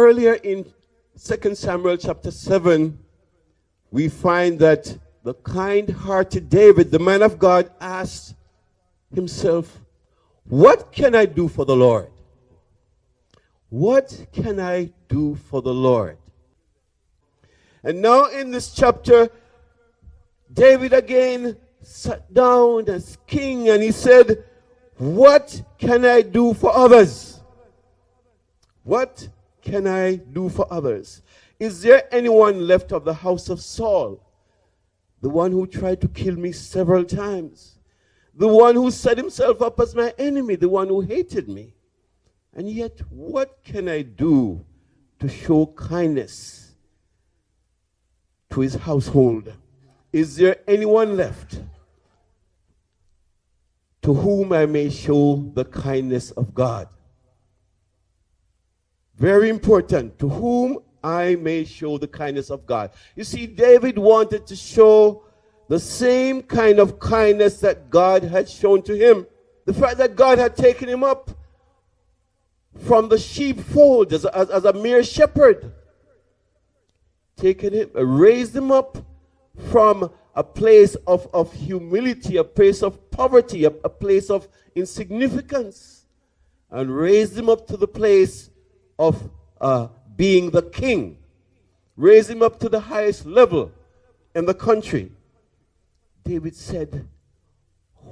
earlier in 2 Samuel chapter 7, we find that the kind-hearted David, the man of God, asked himself, what can I do for the Lord? What can I do for the Lord? And now in this chapter, David again sat down as king and he said, what can I do for others? What can I do for others? Is there anyone left of the house of Saul? The one who tried to kill me several times. The one who set himself up as my enemy. The one who hated me. And yet, what can I do to show kindness to his household? Is there anyone left to whom I may show the kindness of God? Very important, to whom I may show the kindness of God. You see, David wanted to show the same kind of kindness that God had shown to him. The fact that God had taken him up from the sheepfold as a mere shepherd. Taken him, raised him up from a place of humility, a place of poverty, a place of insignificance, and raised him up to the place of being the king. Raised him up to the highest level in the country. David said,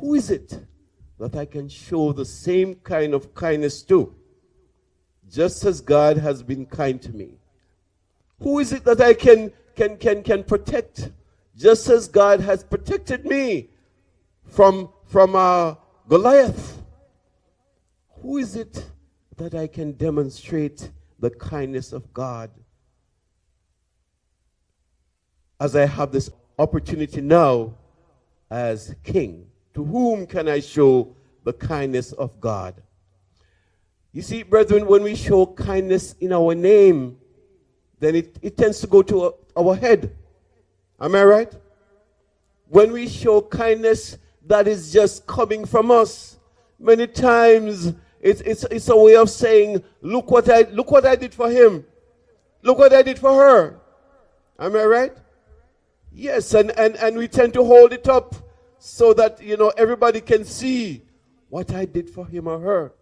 who is it that I can show the same kind of kindness to? Just as God has been kind to me. Who is it that I can protect? Just as God has protected me from Goliath. Who is it that I can demonstrate the kindness of God? As I have this opportunity now as king, to whom can I show the kindness of God? You see, brethren, when we show kindness in our name, then it tends to go to our head. Am I right? When we show kindness that is just coming from us, many times it's a way of saying, look what I did for him. Look what I did for her. Am I right? Yes, and we tend to hold it up so that, everybody can see what I did for him or her.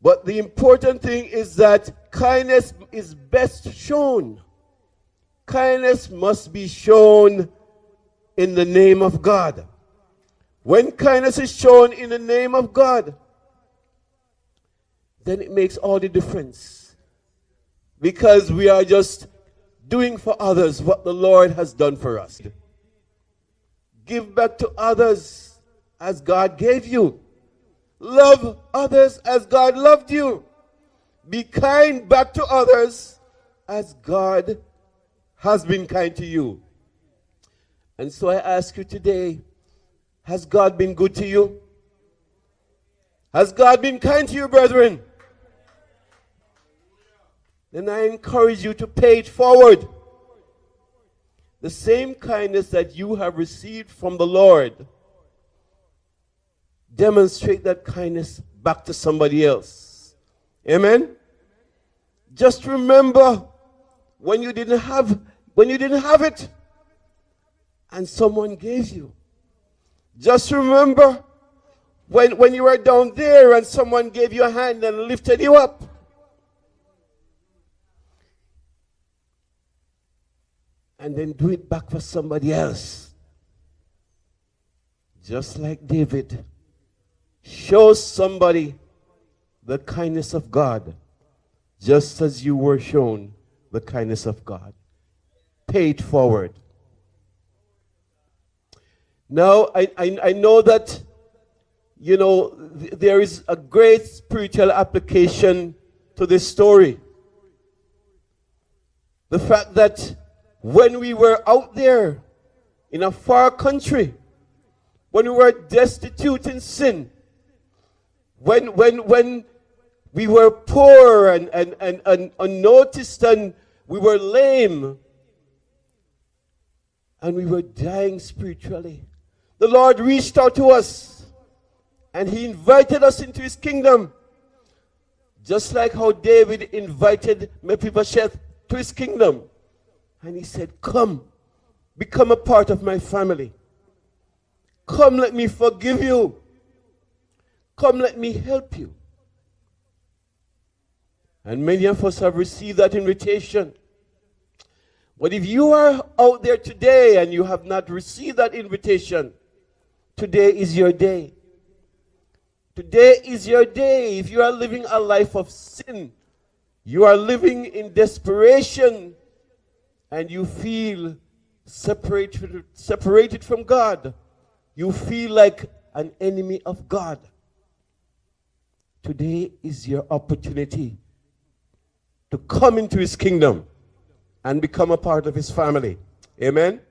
But the important thing is that kindness is best shown. Kindness must be shown in the name of God. When kindness is shown in the name of God, then it makes all the difference. Because we are just doing for others what the Lord has done for us. Give back to others as God gave you. Love others as God loved you. Be kind back to others as God has been kind to you. And so I ask you today, has God been good to you? Has God been kind to you, brethren? Then I encourage you to pay it forward. The same kindness that you have received from the Lord, demonstrate that kindness back to somebody else. Amen? Just remember when you didn't have it and someone gave you. Just remember when you were down there and someone gave you a hand and lifted you up. And then do it back for somebody else. Just like David. Show somebody the kindness of God, just as you were shown the kindness of God. Pay it forward. Now, I know that, there is a great spiritual application to this story. The fact that when we were out there in a far country, when we were destitute in sin, when we were poor and unnoticed and we were lame and we were dying spiritually, the Lord reached out to us And he invited us into his kingdom. Just like how David invited Mephibosheth to his kingdom. And he said, come, become a part of my family. Come, let me forgive you. Come, let me help you. And many of us have received that invitation. But if you are out there today and you have not received that invitation, today is your day. Today is your day. If you are living a life of sin, you are living in desperation, and you feel separated from God, you feel like an enemy of God, today is your opportunity to come into his kingdom and become a part of his family. Amen.